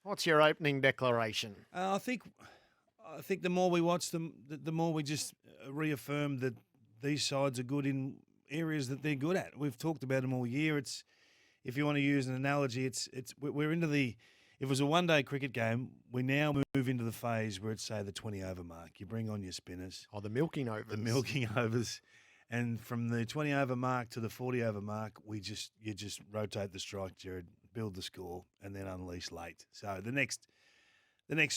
What's your opening declaration? I think the more we watch them, the more we just reaffirm that these sides are good in areas that they're good at. We've talked about them all year. It's, if you want to use an analogy, we're into the. If it was a one-day cricket game, we now move into the phase where it's, say, the 20-over mark. You bring on your spinners. Oh, the milking overs. The milking overs. And from the 20-over mark to the 40-over mark, you just rotate the strike, Gerard, build the score, and then unleash late. So the next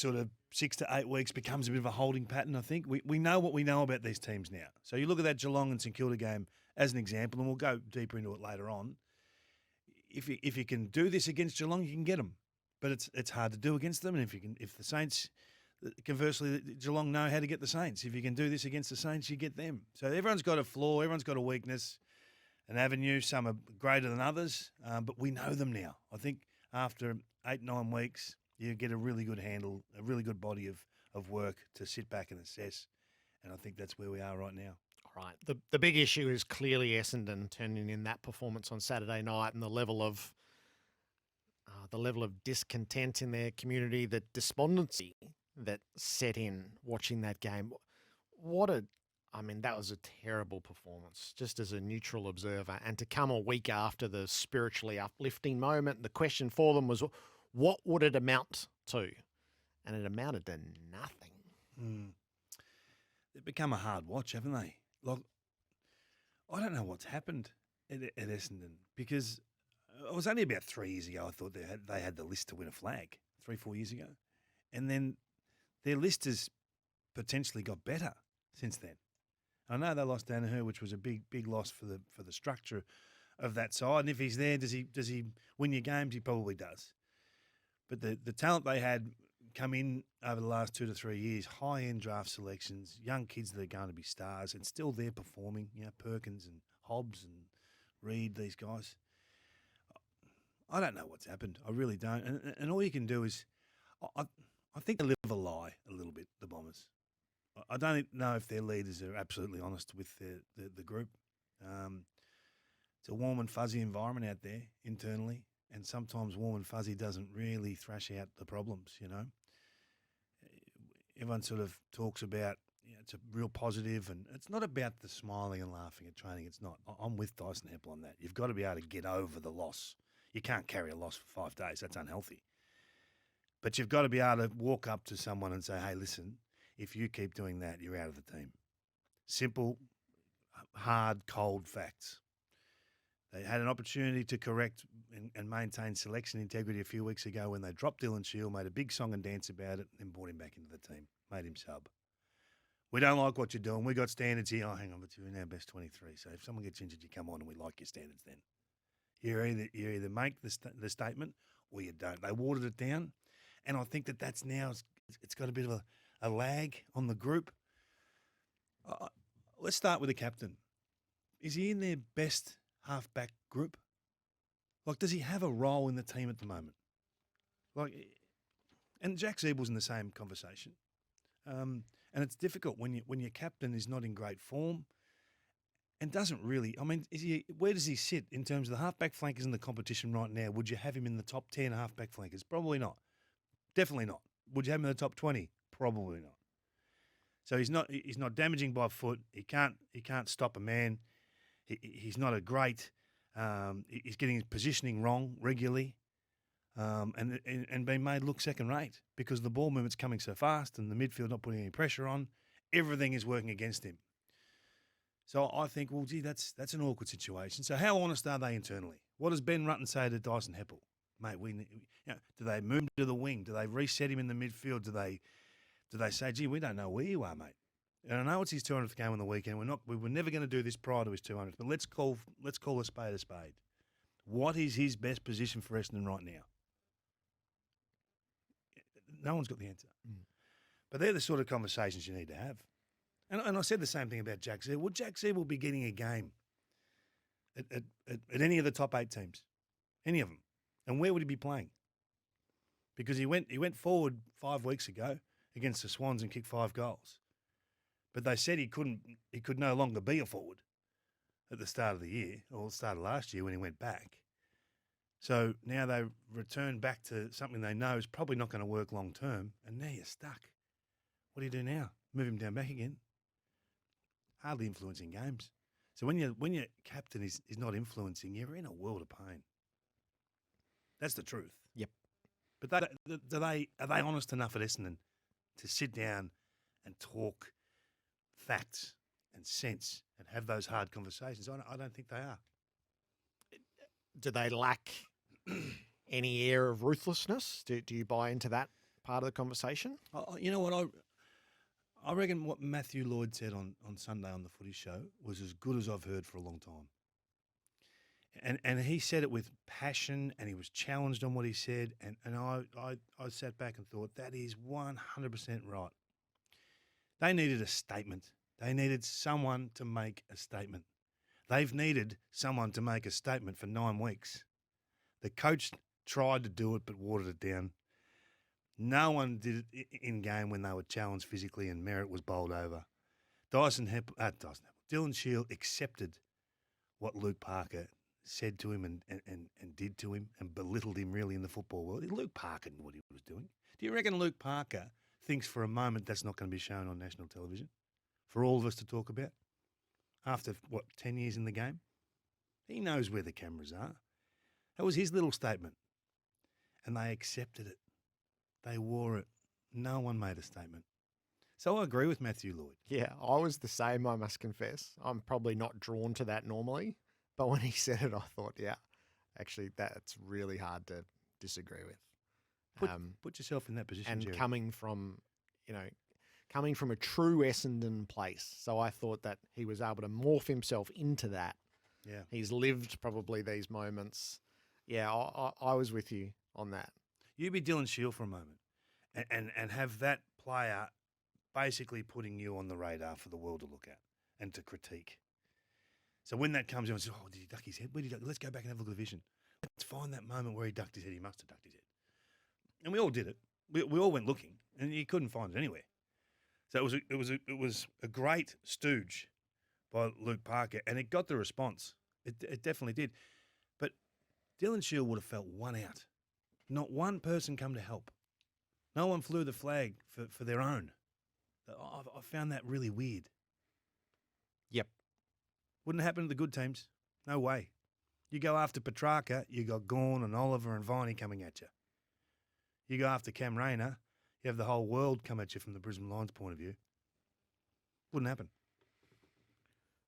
sort of 6 to 8 weeks becomes a bit of a holding pattern, I think. We know what we know about these teams now. So you look at that Geelong and St Kilda game as an example, and we'll go deeper into it later on. If you can do this against Geelong, you can get them. But it's hard to do against them. And if the Saints, conversely, Geelong know how to get the Saints. If you can do this against the Saints, you get them. So everyone's got a flaw, everyone's got a weakness, an avenue. Some are greater than others, but we know them now. I think after 8-9 weeks, you get a really good handle, a really good body of work to sit back and assess. And I think that's where we are right now. All right. The big issue is clearly Essendon turning in that performance on Saturday night and the level of discontent in their community, the despondency that set in watching that game. That was a terrible performance, just as a neutral observer. And to come a week after the spiritually uplifting moment, the question for them was, what would it amount to? And it amounted to nothing. They've become a hard watch, haven't they? Like, I don't know what's happened at Essendon, because it was only about 3 years ago I thought they had the list to win a flag, 3-4 years ago. And then their list has potentially got better since then. I know they lost Danaher, which was a big loss for the structure of that side. And if he's there, does he win your games? He probably does. But the talent they had come in over the last 2 to 3 years, high-end draft selections, young kids that are going to be stars, and still they're performing, Perkins and Hobbs and Reid, these guys. I don't know what's happened. I really don't. And all you can do is, I think they live a lie a little bit, the Bombers. I don't know if their leaders are absolutely honest with the group. It's a warm and fuzzy environment out there internally, and sometimes warm and fuzzy doesn't really thrash out the problems, Everyone sort of talks about, it's a real positive, and it's not about the smiling and laughing at training. It's not. I'm with Dyson Heppell on that. You've got to be able to get over the loss. You can't carry a loss for 5 days. That's unhealthy. But you've got to be able to walk up to someone and say, hey, listen, if you keep doing that, you're out of the team. Simple, hard, cold facts. They had an opportunity to correct and maintain selection integrity a few weeks ago when they dropped Dylan Shiel, made a big song and dance about it, and brought him back into the team, made him sub. We don't like what you're doing. We got standards here. Oh, hang on, but you're in our best 23. So if someone gets injured, you come on and we like your standards then. You either make the statement or you don't. They watered it down, and I think that's now it's got a bit of a lag on the group. Let's start with the captain. Is he in their best halfback group? Like, does he have a role in the team at the moment? And Jack Ziebell's in the same conversation. And it's difficult when your captain is not in great form and doesn't really. I mean, where does he sit in terms of the halfback flankers in the competition right now? Would you have him in the top 10 halfback flankers? Probably not. Definitely not. Would you have him in the top 20? Probably not. So he's not damaging by foot. He can't stop a man. He's not a great. He's getting his positioning wrong regularly, and being made look second rate because the ball movement's coming so fast and the midfield not putting any pressure on. Everything is working against him. So I think, well, gee, that's an awkward situation. So how honest are they internally? What does Ben Rutten say to Dyson Heppell? Mate, do they move him to the wing? Do they reset him in the midfield? Do they say, gee, we don't know where you are, mate? And I know it's his 200th game on the weekend. We were never going to do this prior to his 200th, but let's call a spade a spade. What is his best position for Essendon right now? No one's got the answer. But they're the sort of conversations you need to have. And I said the same thing about Jack Ziebell. Would Jack Ziebell be getting a game at any of the top 8 teams? Any of them? And where would he be playing? Because he went forward 5 weeks ago against the Swans and kicked 5 goals. But they said he could no longer be a forward at the start of the year, or the start of last year when he went back. So now they return back to something they know is probably not going to work long term, and now you're stuck. What do you do now? Move him down back again? Hardly influencing games. So when your captain is not influencing, you're in a world of pain. That's the truth. Yep. But are they honest enough at Essendon to sit down and talk facts and sense and have those hard conversations? I don't think they are. Do they lack any air of ruthlessness? Do you buy into that part of the conversation? You know what? I reckon what Matthew Lloyd said on Sunday on the Footy Show was as good as I've heard for a long time. And he said it with passion, and he was challenged on what he said, and I sat back and thought, that is 100% right. They needed a statement. They needed someone to make a statement. They've needed someone to make a statement for 9 weeks. The coach tried to do it but watered it down. No one did it in game when they were challenged physically and Merritt was bowled over. Dylan Shiel accepted what Luke Parker said to him and did to him and belittled him really in the football world. Luke Parker knew what he was doing. Do you reckon Luke Parker thinks for a moment that's not going to be shown on national television for all of us to talk about? After, 10 years in the game? He knows where the cameras are. That was his little statement. And they accepted it. They wore it. No one made a statement. So I agree with Matthew Lloyd. Yeah, I was the same, I must confess. I'm probably not drawn to that normally. But when he said it, I thought, yeah, actually, that's really hard to disagree with. Put yourself in that position, and Jerry. coming from a true Essendon place. So I thought that he was able to morph himself into that. Yeah. He's lived probably these moments. Yeah, I was with you on that. You be Dylan Shiel for a moment and have that player basically putting you on the radar for the world to look at and to critique. So when that comes in, says, did he duck his head? Where did he duck? Let's go back and have a look at the vision. Let's find that moment where he ducked his head. He must have ducked his head. And we all did it. We all went looking, and you couldn't find it anywhere. So it was a great stooge by Luke Parker, and it got the response. It definitely did. But Dylan Shiel would have felt one out. Not one person come to help. No one flew the flag for their own. I found that really weird. Yep. Wouldn't happen to the good teams. No way. You go after Petrarca, you got Gawn and Oliver and Viney coming at you. You go after Cam Rayner, you have the whole world come at you from the Brisbane Lions point of view. Wouldn't happen.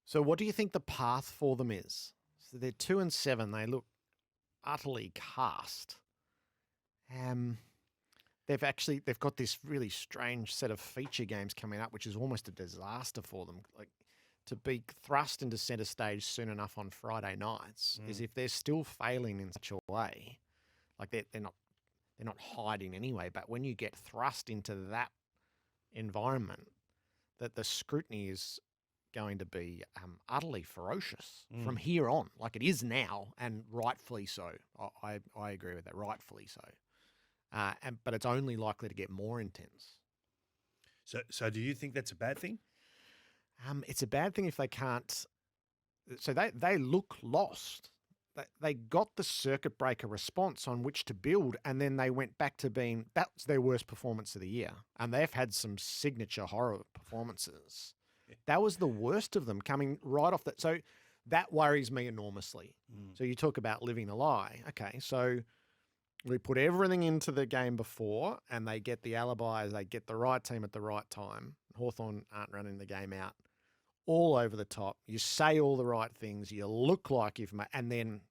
So what do you think the path for them is? So they're 2-7. They look utterly cast. They've got this really strange set of feature games coming up, which is almost a disaster for them. Like, to be thrust into centre stage soon enough on Friday nights is if they're still failing in such a way, like they're not hiding anyway. But when you get thrust into that environment, that the scrutiny is going to be utterly ferocious from here on, like it is now, and rightfully so. I agree with that, rightfully so. But it's only likely to get more intense. So do you think that's a bad thing? It's a bad thing if they can't. So they look lost. They got the circuit breaker response on which to build, and then they went back to being, that's their worst performance of the year. And they've had some signature horror performances. Yeah. That was the worst of them coming right off that. So that worries me enormously. So you talk about living a lie. Okay, so we put everything into the game before, and they get the alibis, they get the right team at the right time. Hawthorn aren't running the game out. All over the top. You say all the right things. You look like you've made, and then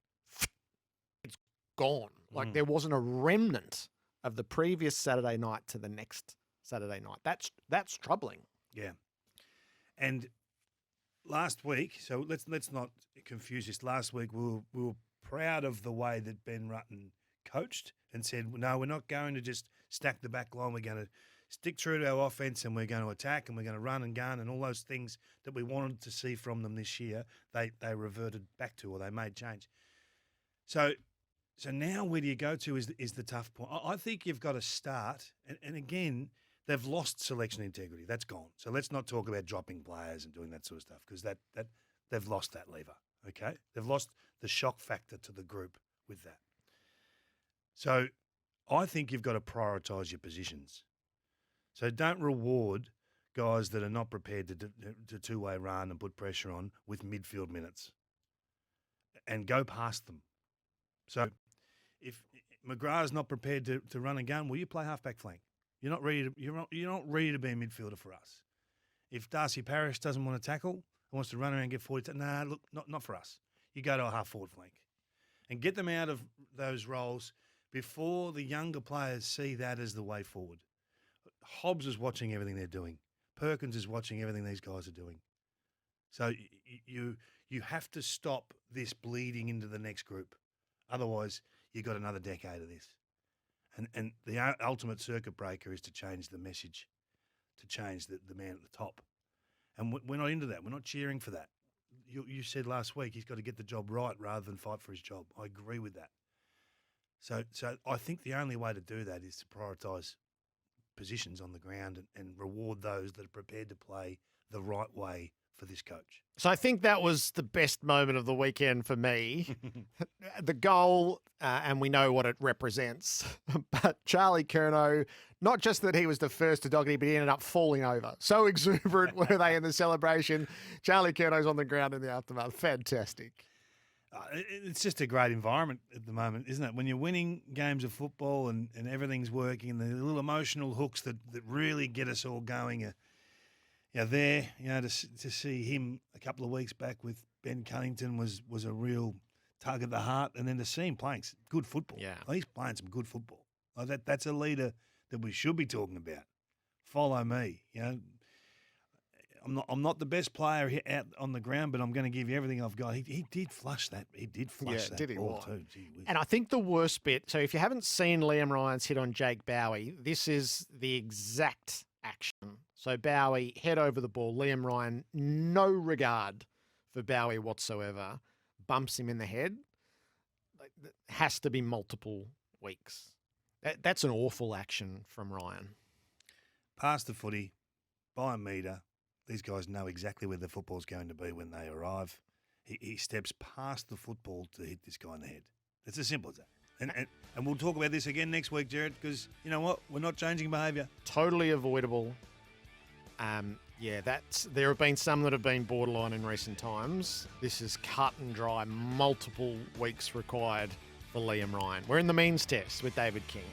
it's gone. Like there wasn't a remnant of the previous Saturday night to the next Saturday night. That's troubling. Yeah. And last week, so let's not confuse this. Last week we were proud of the way that Ben Rutten coached and said, no, we're not going to just stack the back line. We're going to stick true to our offense, and we're going to attack, and we're going to run and gun, and all those things that we wanted to see from them this year, they reverted back to, or they made change. So now where do you go to is the tough point. I think you've got to start, and again, they've lost selection integrity. That's gone. So let's not talk about dropping players and doing that sort of stuff, because that they've lost that lever, okay? They've lost the shock factor to the group with that. So I think you've got to prioritise your positions. So don't reward guys that are not prepared to two-way run and put pressure on with midfield minutes, and go past them. So if McGrath's not prepared to run a gun, well, you play half-back flank. You're not ready to be a midfielder for us. If Darcy Parish doesn't want to tackle and wants to run around and get 40, look, not for us. You go to a half-forward flank and get them out of those roles before the younger players see that as the way forward. Hobbs is watching everything they're doing. Perkins is watching everything these guys are doing. So you have to stop this bleeding into the next group. Otherwise, you've got another decade of this. And the ultimate circuit breaker is to change the message, to change the man at the top. And we're not into that. We're not cheering for that. You said last week he's got to get the job right rather than fight for his job. I agree with that. So I think the only way to do that is to prioritise positions on the ground and reward those that are prepared to play the right way for this coach. So I think that was the best moment of the weekend for me. The goal, and we know what it represents, but Charlie Curnow, not just that he was the first to Docherty, but he ended up falling over. So exuberant were they in the celebration. Charlie Curnow's on the ground in the aftermath. Fantastic. It's just a great environment at the moment, isn't it? When you're winning games of football and everything's working, and the little emotional hooks that really get us all going there, to see him a couple of weeks back with Ben Cunnington was a real tug at the heart, and then to see him playing good football. Yeah. He's playing some good football. That's a leader that we should be talking about. Follow me, I'm not the best player here out on the ground, but I'm going to give you everything I've got. He did flush that. He did flush that ball too. Gee whiz. And I think the worst bit, so if you haven't seen Liam Ryan's hit on Jake Bowie, this is the exact action. So Bowie, head over the ball. Liam Ryan, no regard for Bowie whatsoever, bumps him in the head. Has to be multiple weeks. That's an awful action from Ryan. Pass the footy, by a metre. These guys know exactly where the football's going to be when they arrive. He steps past the football to hit this guy in the head. It's as simple as that. And we'll talk about this again next week, Gerard, because you know what? We're not changing behaviour. Totally avoidable. There have been some that have been borderline in recent times. This is cut and dry, multiple weeks required for Liam Ryan. We're in the means test with David King.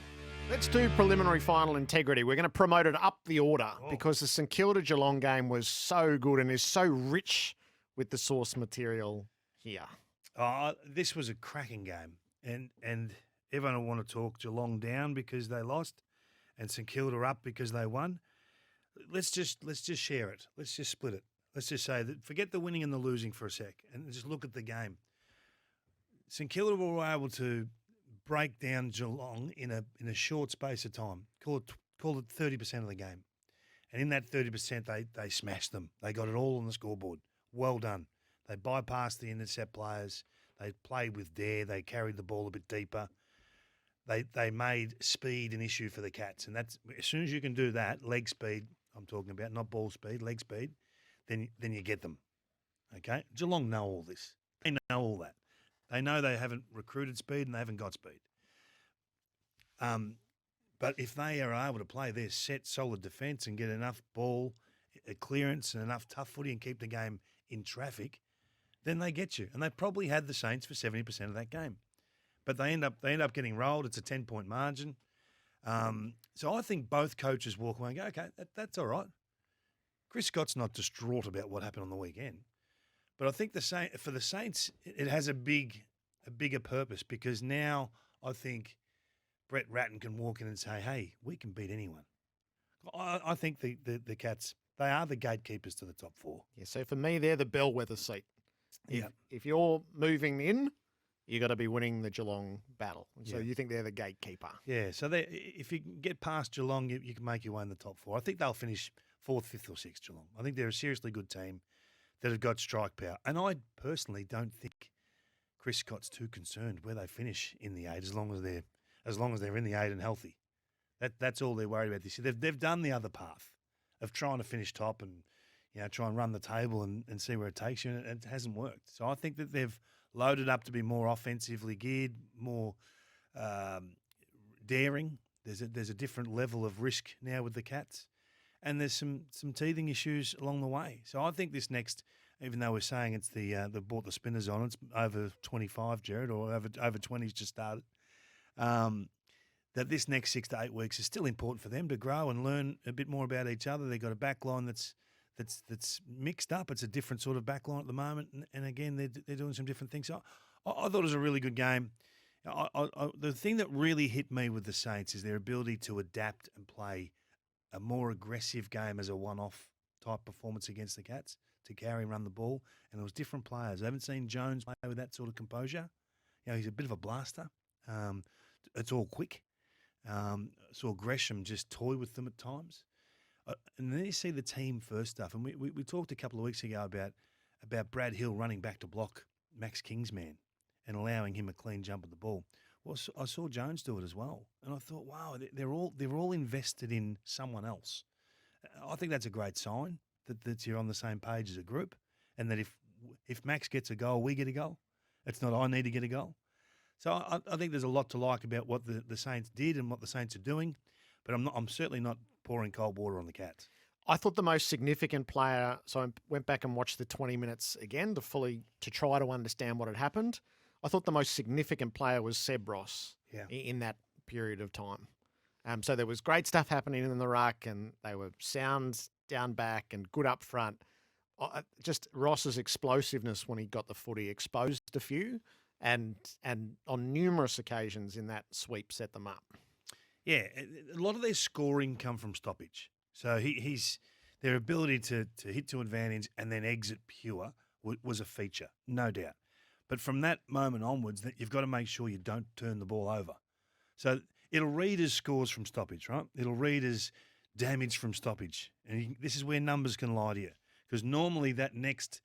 Let's do preliminary final integrity. We're going to promote it up the order because the St Kilda Geelong game was so good and is so rich with the source material here. This was a cracking game, and everyone will want to talk Geelong down because they lost, and St Kilda up because they won. Let's just share it. Let's just split it. Let's just say that forget the winning and the losing for a sec, and just look at the game. St Kilda were able to break down Geelong in a short space of time. Call it 30% of the game. And in that 30%, they smashed them. They got it all on the scoreboard. Well done. They bypassed the intercept players. They played with dare. They carried the ball a bit deeper. They made speed an issue for the Cats. And that's as soon as you can do that, leg speed, I'm talking about, not ball speed, leg speed, then you get them. Okay? Geelong know all this. They know all that. They know they haven't recruited speed and they haven't got speed. But if they are able to play their set, solid defence and get enough ball clearance and enough tough footy and keep the game in traffic, then they get you. And they probably had the Saints for 70% of that game. But they end up getting rolled. It's a 10-point margin. So I think both coaches walk away and go, okay, that's all right. Chris Scott's not distraught about what happened on the weekend. But I think for the Saints, it has a bigger purpose because now I think Brett Ratton can walk in and say, hey, we can beat anyone. I think the Cats, they are the gatekeepers to the top four. Yeah, so for me, they're the bellwether seat. If you're moving in, you got to be winning the Geelong battle. So you think they're the gatekeeper. Yeah, so if you can get past Geelong, you can make your way in the top four. I think they'll finish 4th, 5th or 6th, Geelong. I think they're a seriously good team that have got strike power. And I personally don't think Chris Scott's too concerned where they finish in the 8 as long as they're in the 8 and healthy. That's all they're worried about this year. They've done the other path of trying to finish top and try and run the table and see where it takes you, and it hasn't worked. So I think that they've loaded up to be more offensively geared, more daring. There's a different level of risk now with the Cats, and there's some teething issues along the way. So I think this next, even though we're saying it's they've brought the spinners on, it's over 25, Gerard, or over 20's just started. That this next 6 to 8 weeks is still important for them to grow and learn a bit more about each other. They've got a back line that's mixed up. It's a different sort of back line at the moment, and again they're doing some different things. So I thought it was a really good game. The thing that really hit me with the Saints is their ability to adapt and play a more aggressive game as a one-off type performance against the Cats, to carry and run the ball. And it was different players. I haven't seen Jones play with that sort of composure. He's a bit of a blaster. It's all quick. Saw Gresham just toy with them at times. And then you see the team first stuff. And we talked a couple of weeks ago about Brad Hill running back to block Max Kingsman and allowing him a clean jump at the ball. Well, I saw Jones do it as well, and I thought, wow, they're all invested in someone else. I think that's a great sign that you're on the same page as a group, and that if Max gets a goal, we get a goal. It's not I need to get a goal. So I think there's a lot to like about what the Saints did and what the Saints are doing, but I'm certainly not pouring cold water on the Cats. I thought the most significant player, so I went back and watched the 20 minutes again to try to understand what had happened. I thought the most significant player was Seb Ross in that period of time. So there was great stuff happening in the ruck, and they were sound down back and good up front. Just Ross's explosiveness when he got the footy exposed a few, and on numerous occasions in that sweep set them up. Yeah, a lot of their scoring come from stoppage. So their ability to hit to advantage and then exit pure was a feature, no doubt. But from that moment onwards, that you've got to make sure you don't turn the ball over. So it'll read as scores from stoppage, right? It'll read as damage from stoppage. And this is where numbers can lie to you. Because normally that next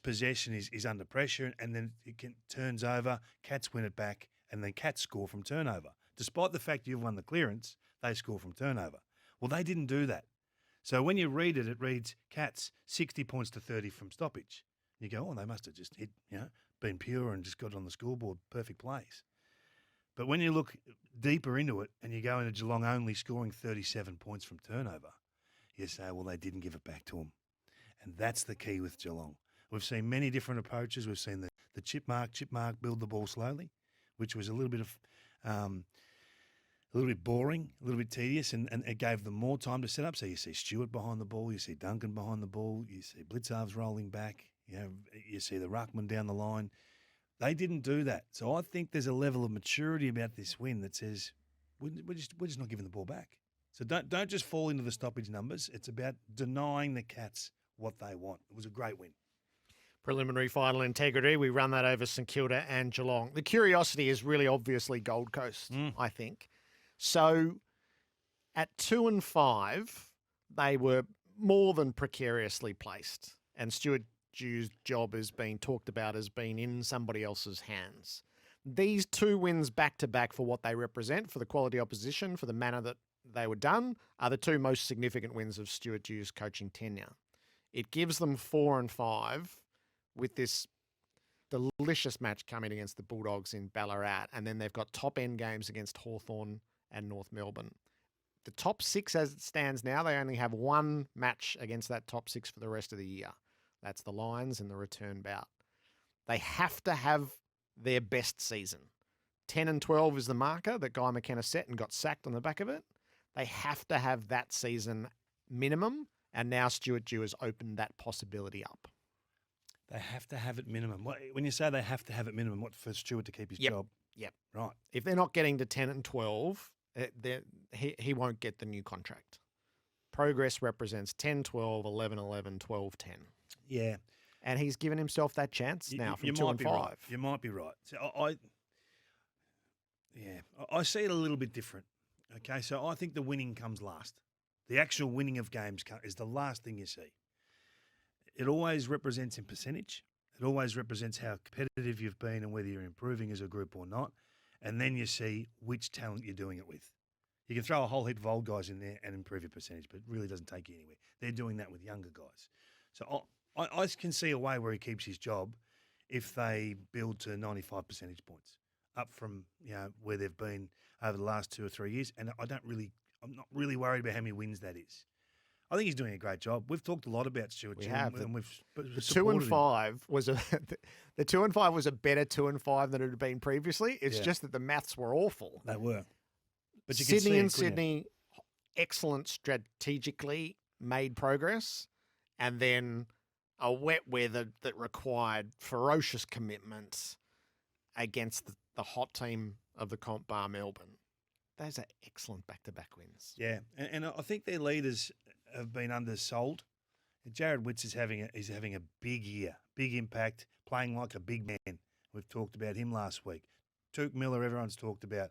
possession is under pressure, and then it turns over, Cats win it back, and then Cats score from turnover. Despite the fact you've won the clearance, they score from turnover. Well, they didn't do that. So when you read it, it reads Cats 60 points to 30 from stoppage. You go, they must have just hit, been pure and just got on the scoreboard, perfect plays. But when you look deeper into it and you go into Geelong only scoring 37 points from turnover, you say, well, they didn't give it back to them. And that's the key with Geelong. We've seen many different approaches. We've seen the chip mark build the ball slowly, which was a little bit boring, a little bit tedious, and it gave them more time to set up. So you see Stewart behind the ball, you see Duncan behind the ball, you see Blitzarves rolling back, you see the ruckman down the line. They didn't do that. So I think there's a level of maturity about this win that says we're just not giving the ball back. So don't just fall into the stoppage numbers. It's about denying the Cats what they want. It was a great win. Preliminary final integrity. We run that over St Kilda and Geelong. The curiosity is really obviously Gold Coast, I think. So at 2 and 5, they were more than precariously placed, and Stuart Dew's job is being talked about as being in somebody else's hands. These 2 wins back-to-back for what they represent, for the quality opposition, for the manner that they were done, are the 2 most significant wins of Stuart Dew's coaching tenure. It gives them 4 and 5 with this delicious match coming against the Bulldogs in Ballarat, and then they've got top-end games against Hawthorn and North Melbourne. The top 6 as it stands now, they only have 1 match against that top 6 for the rest of the year. That's the Lions in the return bout. They have to have their best season. 10 and 12 is the marker that Guy McKenna set and got sacked on the back of it. They have to have that season minimum, and now Stuart Dew has opened that possibility up. They have to have it minimum. When you say they have to have it minimum, what, for Stewart to keep his job? Yep. Right. If they're not getting to 10 and 12, he won't get the new contract. Progress represents 10, 12, 11, 11, 12, 10. Yeah. And he's given himself that chance now from 2 and 5. Right. You might be right. So I see it a little bit different. Okay, so I think the winning comes last. The actual winning of games is the last thing you see. It always represents in percentage. It always represents how competitive you've been and whether you're improving as a group or not. And then you see which talent you're doing it with. You can throw a whole heap of old guys in there and improve your percentage, but it really doesn't take you anywhere. They're doing that with younger guys. So I can see a way where he keeps his job if they build to 95 percentage points, up from where they've been over the last 2 or 3 years, and I'm not really worried about how many wins that is. I think he's doing a great job. We've talked a lot about Stuart. We have. And we've The 2 and supported him. 5 was the 2 and 5 was a better 2 and 5 than it had been previously. It's Yeah. just that the maths were awful. They were. But you Sydney could see and it, couldn't you? Sydney, excellent strategically made progress, and then a wet weather that required ferocious commitments against the hot team of the comp bar Melbourne. Those are excellent back-to-back wins. Yeah, and I think their leaders have been undersold. Jared Witts is having a big year, big impact, playing like a big man. We've talked about him last week. Tuke Miller, everyone's talked about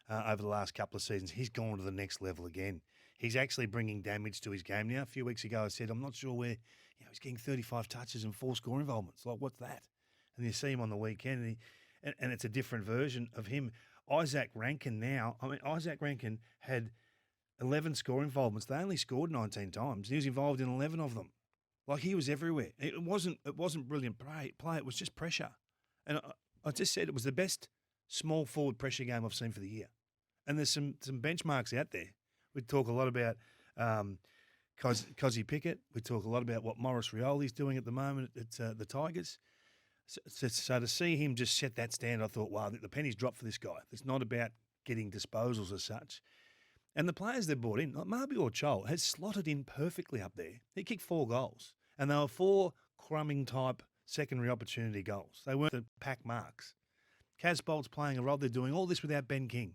over the last couple of seasons. He's gone to the next level again. He's actually bringing damage to his game now. A few weeks ago, I said, I'm not sure where, he's getting 35 touches and 4 score involvements. Like, what's that? And you see him on the weekend, and it's a different version of him. Isaac Rankin Isaac Rankin had 11 score involvements. They only scored 19 times. He was involved in 11 of them. Like, he was everywhere. It wasn't brilliant play. It was just pressure. And I just said it was the best small forward pressure game I've seen for the year. And there's some benchmarks out there. We talk a lot about Cozzy Pickett. We talk a lot about what Maurice Reilly's doing at the moment at the Tigers. So to see him just set that stand, I thought, wow, the penny's dropped for this guy. It's not about getting disposals as such. And the players they brought in, like Marby or Chol, has slotted in perfectly up there. He kicked 4 goals, and they were 4 crumbing-type secondary opportunity goals. They weren't the pack marks. Kaz Bolt's playing a role. They're doing all this without Ben King.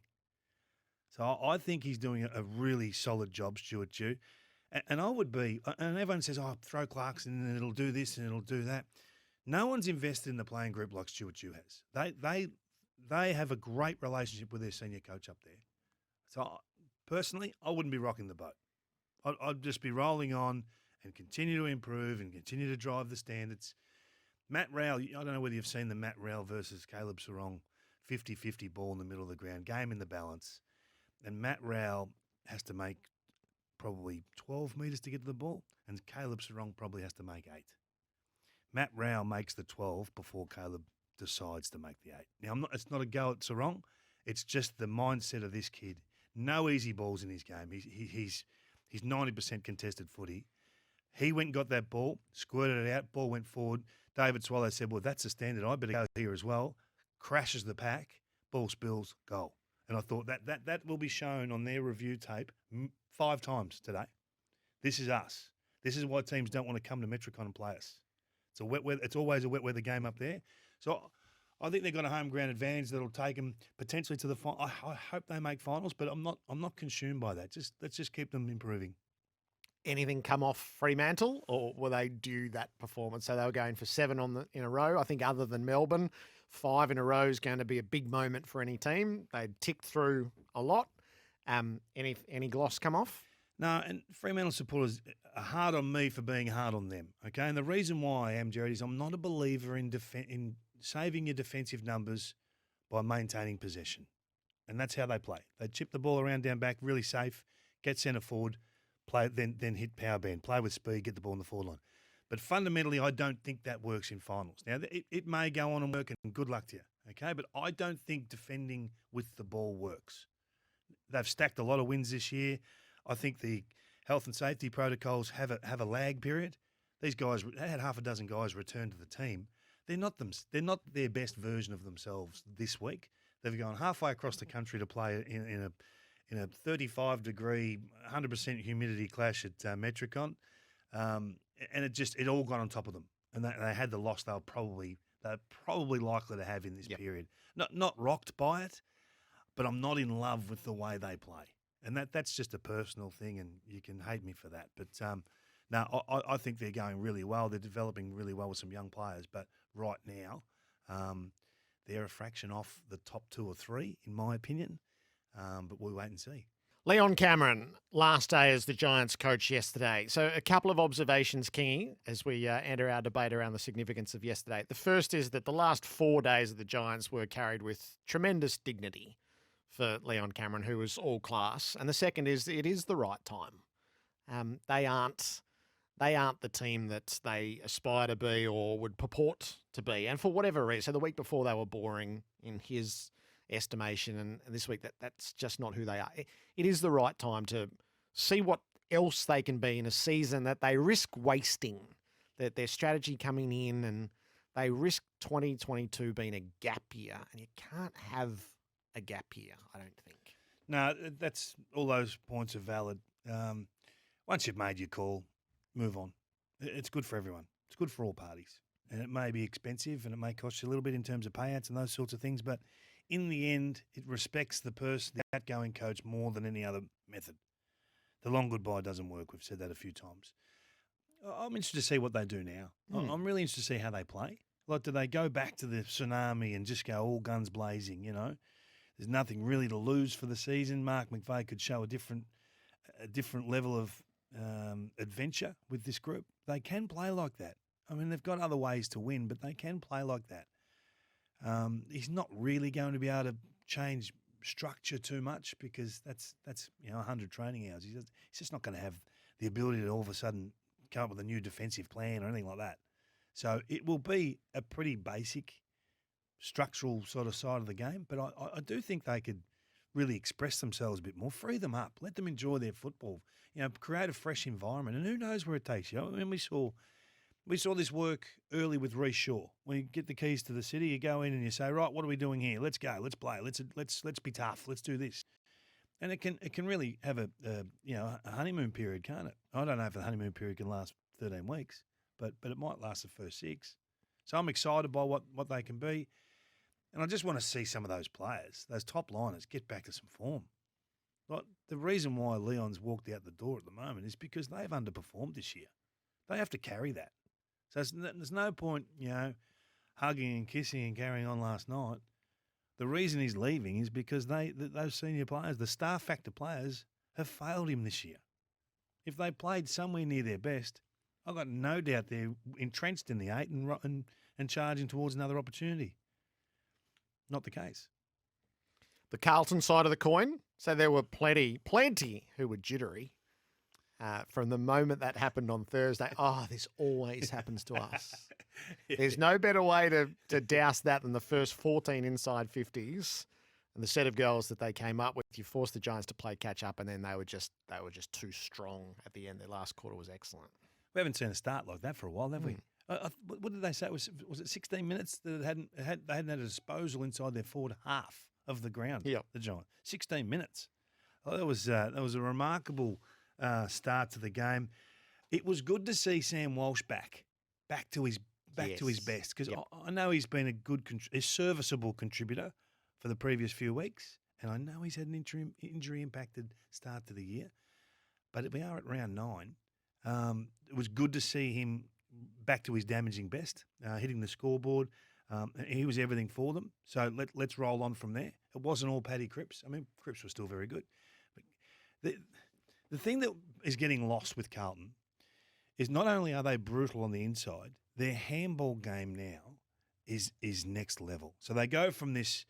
So I think he's doing a really solid job, Stuart Dew. And I would be, and everyone says, throw Clarkson and it'll do this and it'll do that. No one's invested in the playing group like Stuart Dew has. They have a great relationship with their senior coach up there. So personally, I wouldn't be rocking the boat. I'd just be rolling on and continue to improve and continue to drive the standards. Matt Rowell, I don't know whether you've seen the Matt Rowell versus Caleb Sarong 50-50 ball in the middle of the ground, game in the balance. And Matt Rowell has to make probably 12 metres to get to the ball, and Caleb Sarong probably has to make 8. Matt Rowell makes the 12 before Caleb decides to make the 8. Now, it's not a go at Sarong. It's just the mindset of this kid. No easy balls in his game. He's 90% contested footy. He went and got that ball, squirted it out, ball went forward. David Swallow said, well, that's the standard. I better go here as well. Crashes the pack, ball spills, goal. And I thought that will be shown on their review tape 5 times today. This is us. This is why teams don't want to come to Metricon and play us. It's always a wet weather game up there. So I think they've got a home ground advantage that'll take them potentially to the final. I hope they make finals, but I'm not consumed by that. Let's just keep them improving. Anything come off Fremantle, or were they due that performance? So they were going for 7 in a row. I think other than Melbourne, 5 in a row is going to be a big moment for any team. They ticked through a lot. Any gloss come off? No, and Fremantle supporters are hard on me for being hard on them. Okay, and the reason why I am, Gerard, is I'm not a believer in saving your defensive numbers by maintaining possession, and that's how they play. They chip the ball around down back, really safe, get centre forward. Play, then hit power band, play with speed, get the ball in the forward line. But fundamentally, I don't think that works in finals. Now, it may go on and work, and good luck to you, okay? But I don't think defending with the ball works. They've stacked a lot of wins this year. I think the health and safety protocols have a lag period. These guys, they had half a dozen guys return to the team. They're not their best version of themselves this week. They've gone halfway across the country to play in a 35-degree, 100% humidity clash at Metricon, and it all got on top of them. And they had the loss they're probably likely to have in this period. Not rocked by it, but I'm not in love with the way they play. And that's just a personal thing, and you can hate me for that. But no, I think they're going really well. They're developing really well with some young players. But right now, they're a fraction off the top 2 or 3, in my opinion. But we'll wait and see. Leon Cameron, last day as the Giants coach yesterday. So a couple of observations, Kingy, as we enter our debate around the significance of yesterday. The first is that the last 4 days of the Giants were carried with tremendous dignity for Leon Cameron, who was all class. And the second is it is the right time. They aren't the team that they aspire to be or would purport to be. And for whatever reason, so the week before they were boring in his estimation. And this week, that's just not who they are. It is the right time to see what else they can be in a season that they risk wasting, that their strategy coming in, and they risk 2022 being a gap year. And you can't have a gap year, I don't think. No, that's all those points are valid. Once you've made your call, move on. It's good for everyone. It's good for all parties. And it may be expensive and it may cost you a little bit in terms of payouts and those sorts of things, but in the end, it respects the person, the outgoing coach, more than any other method. The long goodbye doesn't work. We've said that a few times. I'm interested to see what they do now. I'm really interested to see how they play. Like, do they go back to the tsunami and just go all guns blazing, you know? There's nothing really to lose for the season. Mark McVeigh could show a different level of adventure with this group. They can play like that. I mean, they've got other ways to win, but they can play like that. He's not really going to be able to change structure too much because that's 100 training hours. He's just not going to have the ability to all of a sudden come up with a new defensive plan or anything like that. So it will be a pretty basic structural sort of side of the game, but I do think they could really express themselves a bit more, free them up, let them enjoy their football, create a fresh environment, and who knows where it takes you. I mean, we saw this work early with Reece Shaw. When you get the keys to the city, you go in and you say, right, what are we doing here? Let's go, let's play, let's be tough, let's do this, and it can really have a honeymoon period, can't it? I don't know if the honeymoon period can last 13 weeks, but it might last the first 6. So I'm excited by what they can be. And I just want to see some of those players, those top liners, get back to some form. Like, the reason why Leon's walked out the door at the moment is because they've underperformed this year. They have to carry that. So there's no point, hugging and kissing and carrying on last night. The reason he's leaving is because those senior players, the star factor players, have failed him this year. If they played somewhere near their best, I've got no doubt they're entrenched in the 8 and charging towards another opportunity. Not the case. The Carlton side of the coin. So there were plenty who were jittery from the moment that happened on Thursday. Oh, this always happens to us. There's no better way to douse that than the first 14 inside 50s and the set of goals that they came up with. You forced the Giants to play catch up, and then they were just too strong at the end. Their last quarter was excellent. We haven't seen a start like that for a while, have we? What did they say? Was it 16 minutes that they hadn't had a disposal inside their forward half of the ground? Yep. The Giants. 16 minutes. Oh, that was a remarkable start to the game. It was good to see Sam Walsh back to his best, because I know he's been a serviceable contributor for the previous few weeks, and I know he's had an injury impacted start to the year. But we are at round 9. It was good to see him back to his damaging best, hitting the scoreboard. He was everything for them. So let's roll on from there. It wasn't all Paddy Cripps. I mean, Cripps was still very good. But the thing that is getting lost with Carlton is not only are they brutal on the inside, their handball game now is next level. So they go from this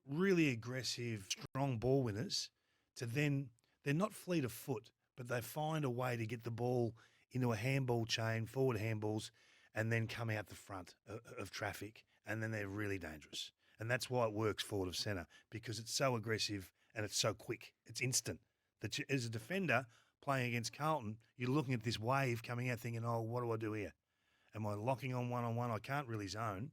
really aggressive, strong ball winners to then they're not fleet of foot, but they find a way to get the ball into a handball chain, forward handballs, and then come out the front of traffic, and then they're really dangerous. And that's why it works forward of centre, because it's so aggressive and it's so quick. It's instant. That as a defender playing against Carlton, you're looking at this wave coming out thinking, oh, what do I do here? Am I locking on one-on-one? I can't really zone.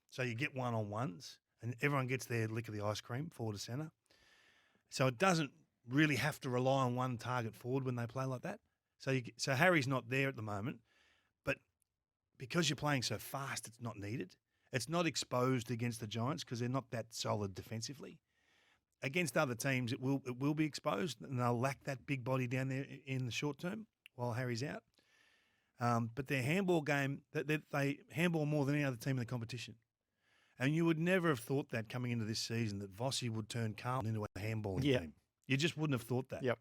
So you get one-on-ones, and everyone gets their lick of the ice cream, forward to centre. So it doesn't really have to rely on one target forward when they play like that. So Harry's not there at the moment, but because you're playing so fast, it's not needed. It's not exposed against the Giants because they're not that solid defensively. Against other teams, it will be exposed, and they'll lack that big body down there in the short term while Harry's out. But their handball game, they handball more than any other team in the competition. And you would never have thought that coming into this season that Vossi would turn Carlton into a handballing team. You just wouldn't have thought that. Yep.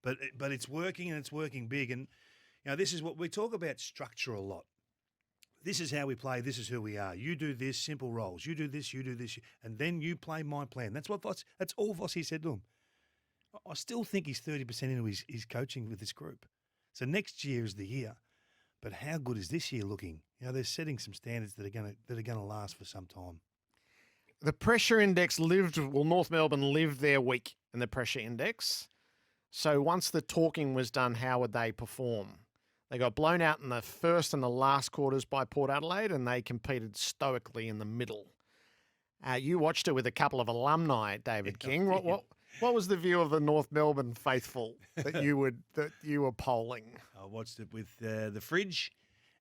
But it's working, and it's working big. And this is what we talk about, structure a lot. This is how we play. This is who we are. You do this, simple roles. You do this, and then you play my plan. That's all Vossi said to him. I still think he's 30% into his coaching with this group. So next year is the year. But how good is this year looking? They're setting some standards that are going to last for some time. the pressure index North Melbourne lived their week in the pressure index. So once the talking was done, how would they perform? They got blown out in the first and the last quarters by Port Adelaide, and they competed stoically in the middle. You watched it with a couple of alumni, David King. What was the view of the North Melbourne faithful that you were polling? I watched it with the Fridge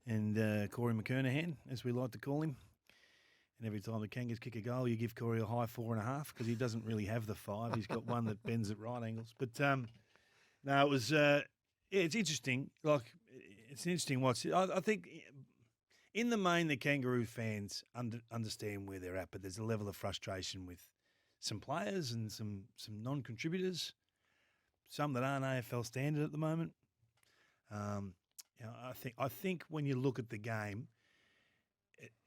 and Corey McKernahan, as we like to call him. And every time the Kangas kick a goal, you give Corey a high 4.5 because he doesn't really have the 5. He's got one that bends at right angles. But no, it was it's interesting. Like, it's an interesting watch. I think in the main, the Kangaroo fans understand where they're at, but there's a level of frustration with some players and some non-contributors, some that aren't AFL standard at the moment. I think when you look at the game,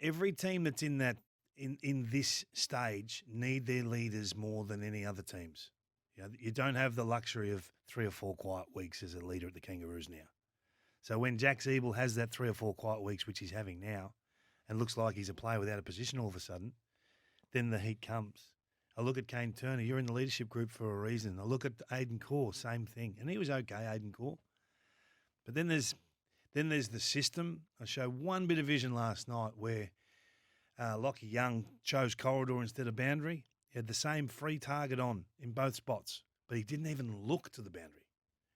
every team that's in this stage need their leaders more than any other teams. You don't have the luxury of 3 or 4 quiet weeks as a leader at the Kangaroos now. So when Jack Zeeble has that 3 or 4 quiet weeks, which he's having now, and looks like he's a player without a position all of a sudden, then the heat comes. I look at Kane Turner, you're in the leadership group for a reason. I look at Aidan Corr, same thing. And he was okay, Aidan Corr. But then there's the system. I showed one bit of vision last night where Lockie Young chose corridor instead of boundary. He had the same free target on in both spots, but he didn't even look to the boundary.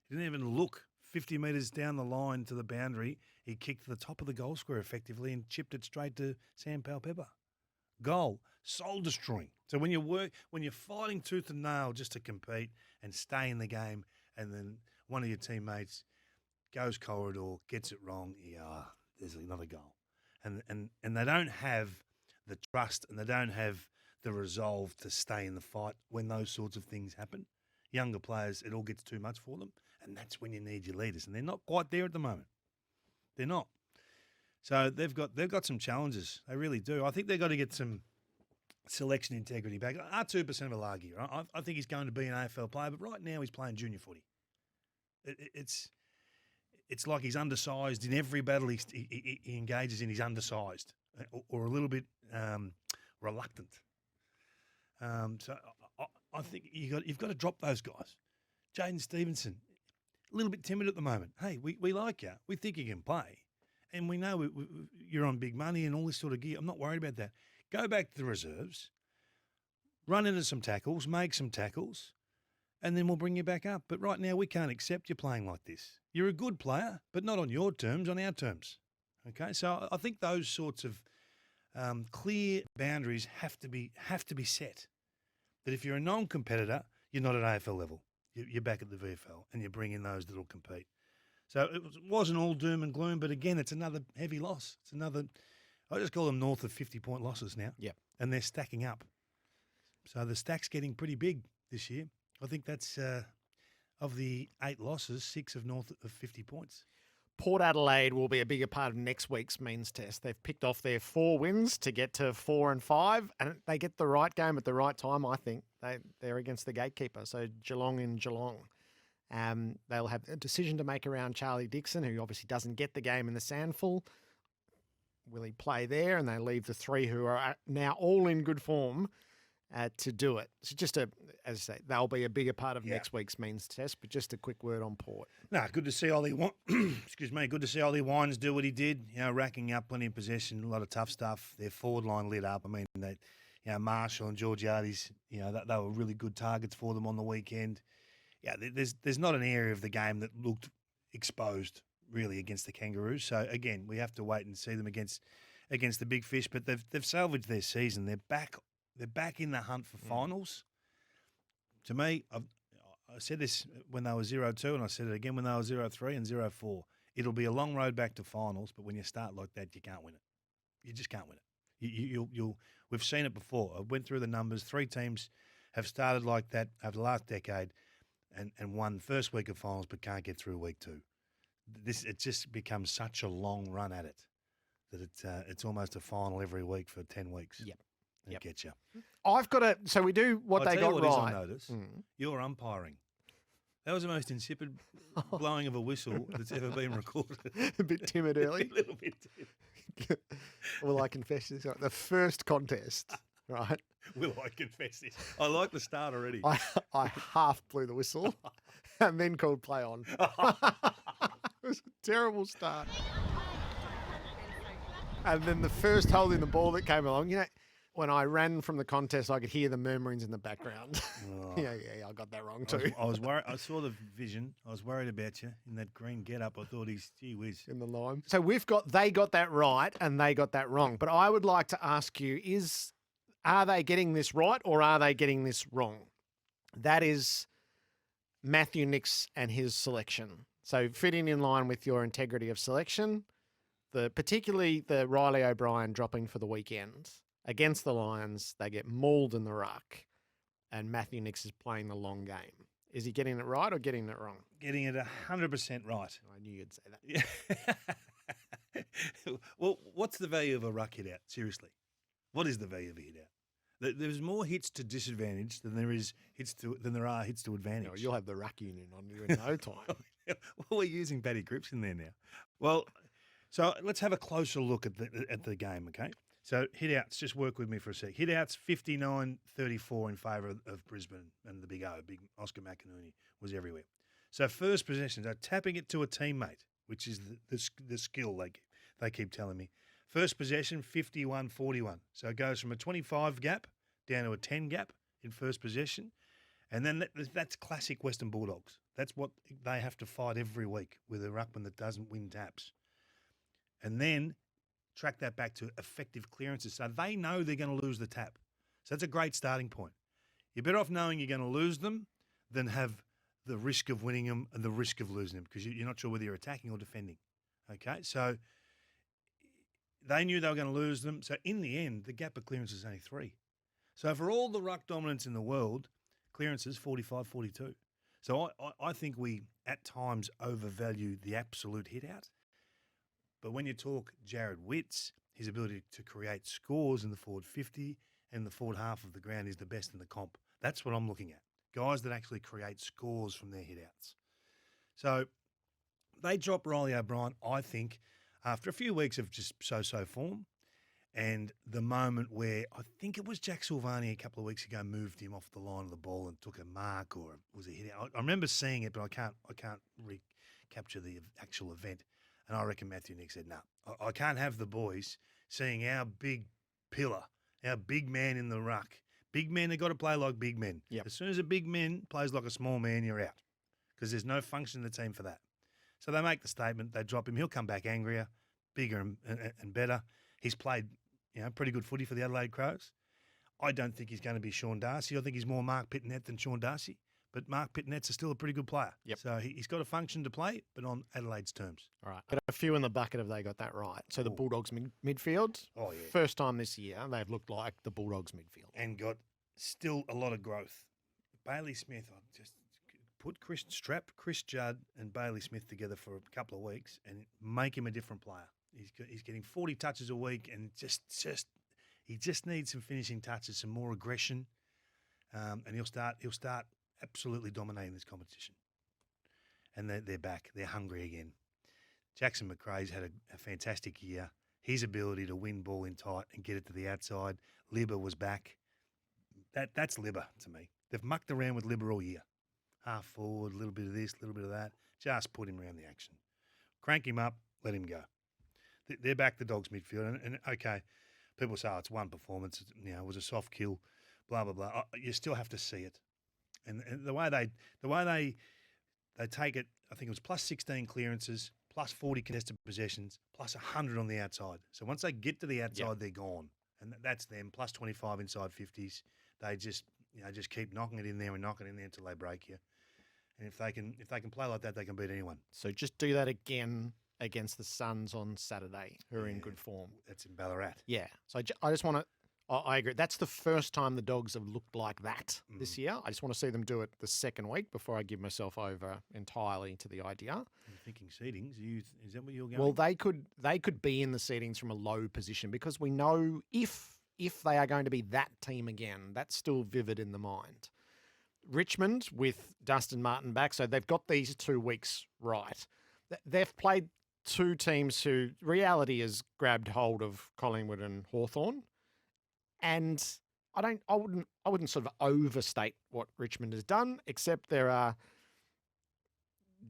He didn't even look 50 metres down the line to the boundary. He kicked to the top of the goal square effectively and chipped it straight to Sam Powell-Pepper. Goal, soul destroying. So when you're fighting tooth and nail just to compete and stay in the game, and then one of your teammates goes corridor, gets it wrong, there's another goal. And they don't have the trust and they don't have the resolve to stay in the fight when those sorts of things happen. Younger players, it all gets too much for them, and that's when you need your leaders. And they're not quite there at the moment. They're not. So they've got some challenges. They really do. I think they've got to get some selection integrity back. Our 2% will argue. I think he's going to be an AFL player, but right now he's playing junior footy. It's like he's undersized in every battle he engages in. He's undersized or a little bit reluctant. So I think you've got to drop those guys. Jaden Stevenson, a little bit timid at the moment. Hey, we like you. We think you can play. And we know you're on big money and all this sort of gear. I'm not worried about that. Go back to the reserves, run into some tackles, make some tackles, and then we'll bring you back up. But right now we can't accept you playing like this. You're a good player, but not on your terms, on our terms. Okay, so I think those sorts of clear boundaries have to be set. That if you're a non-competitor, you're not at AFL level. You're back at the VFL, and you bring in those that'll compete. So it wasn't all doom and gloom, but again, it's another heavy loss. It's another, I just call them north of 50-point losses now. Yep. And they're stacking up. So the stack's getting pretty big this year. I think that's, of the 8 losses, 6 of north of 50 points. Port Adelaide will be a bigger part of next week's means test. They've picked off their 4 wins to get to 4 and 5, and they get the right game at the right time, I think. They're against the gatekeeper, so Geelong in Geelong. They'll have a decision to make around Charlie Dixon, who obviously doesn't get the game in the Sandful. Will he play there? And they leave the 3 who are now all in good form to do it. So just as I say, they'll be a bigger part of next week's means test, but just a quick word on Port. No, good to see Ollie good to see Ollie Wines do what he did, racking up plenty of possession, a lot of tough stuff. Their forward line lit up. I mean, Marshall and Georgiades, they were really good targets for them on the weekend. Yeah, there's not an area of the game that looked exposed really against the Kangaroos. So again, we have to wait and see them against the big fish. But they've salvaged their season. They're back in the hunt for finals. To me, I said this when they were 0-2, and I said it again when they were 0-3 and 0-4. It'll be a long road back to finals, but when you start like that, you can't win it. You just can't win it. We've seen it before. I went through the numbers. 3 teams have started like that over the last decade. And won first week of finals but can't get through week 2. It just becomes such a long run at it that it's almost a final every week for 10 weeks. Yep. It gets you. I've got to. So we do what they got right. I notice. You're umpiring. That was the most insipid blowing of a whistle that's ever been recorded. A bit timid early. A little bit timid. Well, I confess this. The first contest right? Will I confess this? I like the start already. I half blew the whistle and then called play on. It was a terrible start. And then the first holding the ball that came along, when I ran from the contest, I could hear the murmurings in the background. Oh. Yeah, I got that wrong too. I was worried. I saw the vision. I was worried about you in that green get-up. I thought he's, gee whiz. In the lime. So they got that right and they got that wrong. But I would like to ask you, are they getting this right or are they getting this wrong? That is Matthew Nicks and his selection. So fitting in line with your integrity of selection, particularly the Reilly O'Brien dropping for the weekend. Against the Lions, they get mauled in the ruck, and Matthew Nicks is playing the long game. Is he getting it right or getting it wrong? Getting it 100% right. I knew you'd say that. Yeah. Well, what's the value of a ruck hit out? Seriously. What is the value of a hit out? There's more hits to disadvantage than there are hits to advantage. You'll have the ruck union on you in no time. Well, we're using Batty Cripps in there now. Well, so let's have a closer look at the game, okay? So hit-outs, just work with me for a sec. Hit-outs, 59-34 in favour of Brisbane and the big Oscar McInerney was everywhere. So first possession, so tapping it to a teammate, which is the skill they keep telling me. First possession, 51-41. So it goes from a 25 gap down to a 10 gap in first possession. And then that's classic Western Bulldogs. That's what they have to fight every week with a ruckman that doesn't win taps. And then track that back to effective clearances. So they know they're going to lose the tap. So that's a great starting point. You're better off knowing you're going to lose them than have the risk of winning them and the risk of losing them because you're not sure whether you're attacking or defending. Okay, so they knew they were going to lose them. So in the end, the gap of clearance is only 3. So for all the ruck dominance in the world, clearance is 45-42. So I think we at times overvalue the absolute hit out. But when you talk Jared Witts, his ability to create scores in the forward 50 and the forward half of the ground is the best in the comp. That's what I'm looking at. Guys that actually create scores from their hit-outs. So they drop Reilly O'Brien, I think, after a few weeks of just so-so form. And the moment where I think it was Jack Silvani a couple of weeks ago moved him off the line of the ball and took a mark or was a hit-out. I remember seeing it, but I can't recapture the actual event. And I reckon Matthew Nicks said, no, I can't have the boys seeing our big pillar, our big man in the ruck. Big men, they've got to play like big men. Yep. As soon as a big man plays like a small man, you're out because there's no function in the team for that. So they make the statement, they drop him. He'll come back angrier, bigger and better. He's played pretty good footy for the Adelaide Crows. I don't think he's going to be Sean Darcy. I think he's more Mark Pittonet than Sean Darcy. But Mark Pittonet's still a pretty good player. Yep. So he's got a function to play, but on Adelaide's terms. All right. But a few in the bucket have they got that right. So the Bulldogs midfield, Oh, yeah. first time this year, they've looked like the Bulldogs midfield. And got still a lot of growth. Bailey Smith, I just put Chris Judd and Bailey Smith together for a couple of weeks and make him a different player. He's getting 40 touches a week and he just needs some finishing touches, some more aggression, and he'll start absolutely dominating this competition. And they're back. They're hungry again. Jackson McRae's had a fantastic year. His ability to win ball in tight and get it to the outside. Libba was back. That's Libba to me. They've mucked around with Libba all year. Half forward, a little bit of this, a little bit of that. Just put him around the action. Crank him up, let him go. They're back the Dogs midfield. And okay, people say, it's one performance. It was a soft kill, blah, blah, blah. You still have to see it. And the way they take it, I think it was plus 16 clearances, plus 40 contested possessions, plus 100 on the outside. So once they get to the outside, They're gone. And that's them, plus 25 inside 50s. They just keep knocking it in there and knocking it in there until they break you. And if they can play like that, they can beat anyone. So just do that again against the Suns on Saturday, who are in good form. That's in Ballarat. Yeah. So I just want to. I agree. That's the first time the Dogs have looked like that this year. I just want to see them do it the second week before I give myself over entirely to the idea. You're thinking Seedings? Is that what you're going? Well, they could be in the Seedings from a low position because we know if they are going to be that team again, that's still vivid in the mind. Richmond with Dustin Martin back, so they've got these 2 weeks right. They've played 2 teams who reality has grabbed hold of Collingwood and Hawthorn. And I wouldn't sort of overstate what Richmond has done, except there are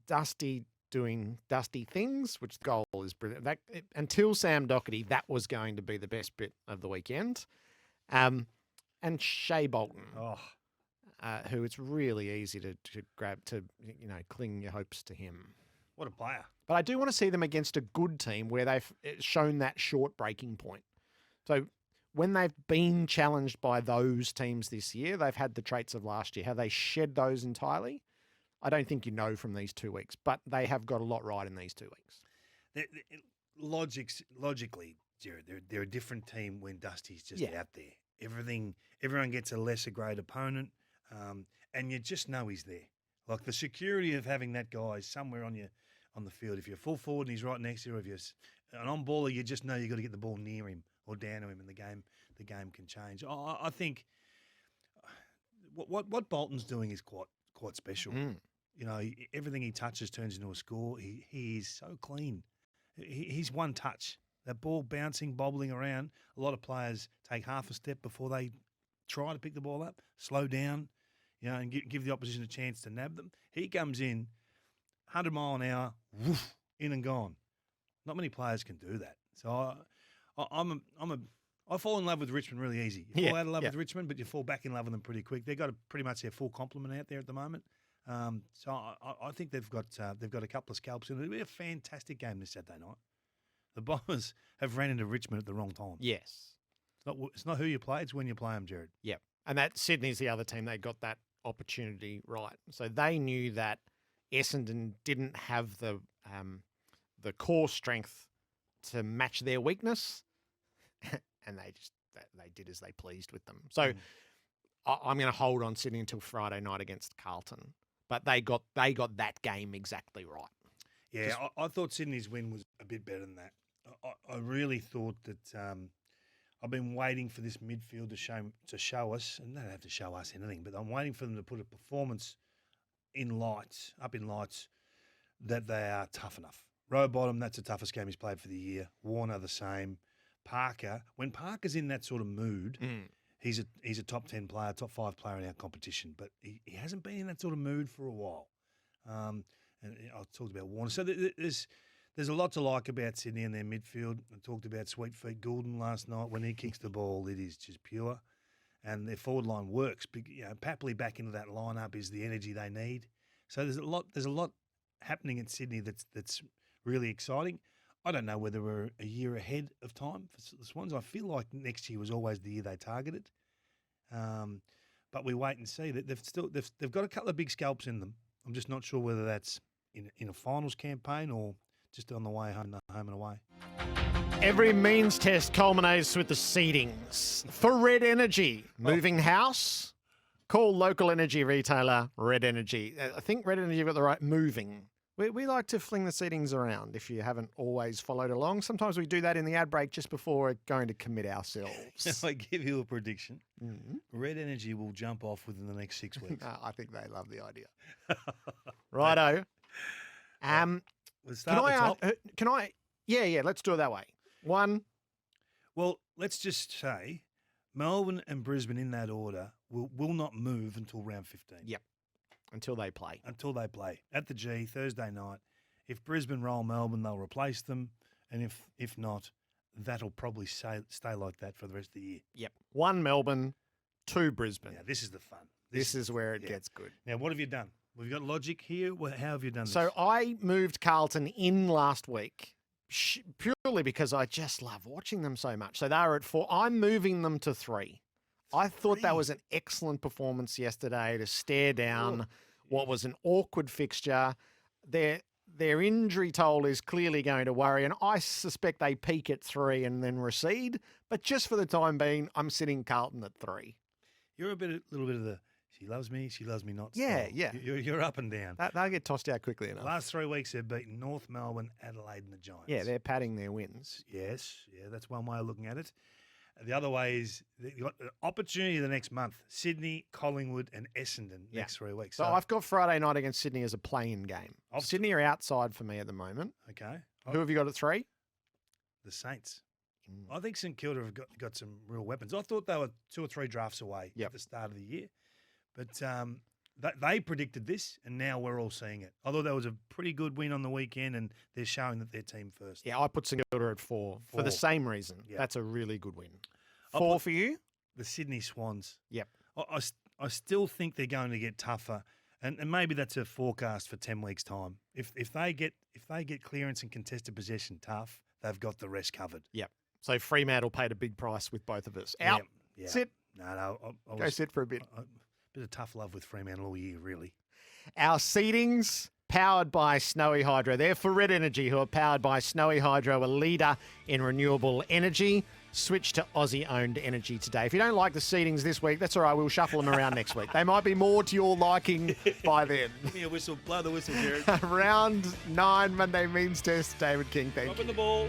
Dusty doing Dusty things, which the goal is brilliant. Until Sam Docherty, that was going to be the best bit of the weekend. And Shea Bolton, who it's really easy to grab, to cling your hopes to him. What a player. But I do want to see them against a good team where they've shown that short breaking point. So when they've been challenged by those teams this year, they've had the traits of last year. Have they shed those entirely? I don't think you know from these 2 weeks, but they have got a lot right in these 2 weeks. Logically, Jared, they're a different team when Dusty's just out there. Everyone gets a lesser grade opponent, and you just know he's there. Like the security of having that guy somewhere on the field. If you're full forward and he's right next to you, or if you're an on-baller, you just know you've got to get the ball near him or down to him, and the game can change. I think what Bolton's doing is quite special. Everything he touches turns into a score. He is so clean. He's one touch. That ball bouncing, bobbling around. A lot of players take half a step before they try to pick the ball up, slow down, and give the opposition a chance to nab them. He comes in, 100 mile an hour, woof, in and gone. Not many players can do that. So I fall in love with Richmond really easy. You fall out of love with Richmond, but you fall back in love with them pretty quick. They've got pretty much their full complement out there at the moment. So I think they've got a couple of scalps in it. It'll be a fantastic game this Saturday night. The Bombers have ran into Richmond at the wrong time. Yes. It's not who you play, it's when you play them, Gerard. Yep. And that Sydney's the other team. They got that opportunity right. So they knew that Essendon didn't have the core strength to match their weakness, and they did as they pleased with them. So I'm going to hold on Sydney until Friday night against Carlton, but they got that game exactly right. Yeah, I thought Sydney's win was a bit better than that. I really thought that I've been waiting for this midfield to show us, and they don't have to show us anything, but I'm waiting for them to put a performance up in lights, that they are tough enough. Rowbottom, that's the toughest game he's played for the year. Warner, the same. Parker, when Parker's in that sort of mood, he's a top 10 player, top 5 player in our competition, but he hasn't been in that sort of mood for a while. And I talked about Warner. So there's a lot to like about Sydney and their midfield. I talked about Sweet Feet Goulden last night. When he kicks the ball, it is just pure. And their forward line works. Papley back into that lineup is the energy they need. So there's a lot happening at Sydney that's really exciting. I don't know whether we're a year ahead of time for the Swans. I feel like next year was always the year they targeted. But we wait and see. They've got a couple of big scalps in them. I'm just not sure whether that's in a finals campaign or just on the way home and away. Every means test culminates with the Seedings. For Red Energy, moving house, call local energy retailer Red Energy. I think Red Energy got the right moving. We like to fling the Seedings around if you haven't always followed along. Sometimes we do that in the ad break just before we're going to commit ourselves. I give you a prediction. Red Energy will jump off within the next 6 weeks. I think they love the idea. Righto. Let's start at the top. Can I? Yeah, let's do it that way. One. Well, let's just say Melbourne and Brisbane in that order will not move until round 15. Yep. Until they play. At the G, Thursday night. If Brisbane roll Melbourne, they'll replace them. And if not, that'll probably stay like that for the rest of the year. Yep. 1 Melbourne, 2 Brisbane. Now, this is the fun. This is where it gets good. Now, what have you done? We've got logic here. How have you done this? So I moved Carlton in last week purely because I just love watching them so much. So they were at 4. I'm moving them to 3. I thought that was an excellent performance yesterday to stare down what was an awkward fixture. Their injury toll is clearly going to worry, and I suspect they peak at 3 and then recede. But just for the time being, I'm sitting Carlton at 3. You're a little bit of the she loves me not. Yeah, style. yeah. You're up and down. They'll get tossed out quickly enough. The last 3 weeks they've beaten North Melbourne, Adelaide, and the Giants. Yeah, they're padding their wins. Yes, that's one way of looking at it. The other way is you've got the opportunity the next month. Sydney, Collingwood and Essendon next 3 weeks. So I've got Friday night against Sydney as a play-in game. Sydney are outside for me at the moment. Okay. Who have you got at 3? The Saints. I think St Kilda have got some real weapons. I thought they were 2 or 3 drafts away at the start of the year. But they predicted this, and now we're all seeing it. I thought that was a pretty good win on the weekend, and they're showing that they're team first. Yeah, I put St Kilda at 4 for the same reason. Yep. That's a really good win. 4 for you? The Sydney Swans. Yep. I still think they're going to get tougher, and maybe that's a forecast for 10 weeks' time. If they get clearance and contested possession tough, they've got the rest covered. Yep. So Fremantle paid a big price with both of us. Out. Yeah. Sit. No. Go sit for a bit. Bit of tough love with Fremantle all year, really. Our Seedings, powered by Snowy Hydro. They're for Red Energy, who are powered by Snowy Hydro, a leader in renewable energy. Switch to Aussie-owned energy today. If you don't like the Seedings this week, that's all right. We'll shuffle them around next week. They might be more to your liking by then. Give me a whistle. Blow the whistle, Gerard. Round 9, Monday means test. David King, thank you. Dropping the ball.